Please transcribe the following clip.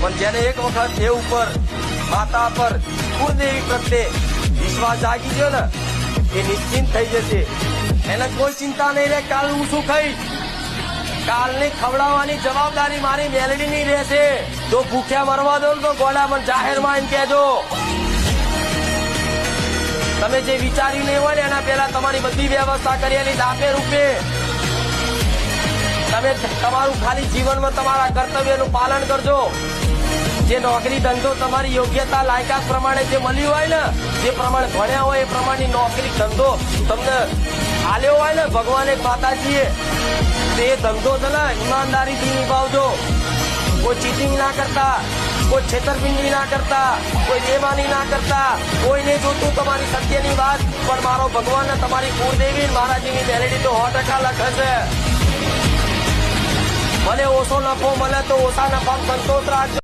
પણ જેને એક વખત દેવ ઉપર માતા પર કુળદેવી પ્રત્યે વિશ્વાસ જાગી ગયો ને એ નિશ્ચિંત થઈ જશે. એને કોઈ ચિંતા નહીં રહે કાલ હું શું ખાઈશ. કાલની ખવડાવવાની જવાબદારી મારી મેલડીની રહેશે. જો ભૂખ્યા મરવા દો તો ગોળા પણ જાહેરમાં એમ કહેજો. તમે જે વિચાર્યું નહીં હોય ને એના પહેલા તમારી બધી વ્યવસ્થા કરેલી દાપે રૂપે તમે તમારું ખાલી જીવનમાં તમારા કર્તવ્યનું પાલન કરજો. જે નોકરી ધંધો તમારી યોગ્યતા લાયકાત પ્રમાણે જે મળ્યું હોય ને જે પ્રમાણે ભણ્યા હોય એ પ્રમાણની નોકરી ધંધો તમને આલ્યો હોય ને ભગવાન એક માતાજીએ તો એ ધંધો છે ને ઈમાનદારીથી નિભાવજો. કોઈ ચીટિંગ ના કરતા, કોઈ છેતરપિંડી ના કરતા, કોઈ બેમાની ના કરતા. કોઈને જોતું તમારી સત્યની વાત પણ મારો ભગવાન ને તમારી કુળદેવી મહારાજીની મેલેડી તો 100% લખે છે. ભલે ઓછો નફો મળે તો ઓછા નફા સંતોષ રાખજો.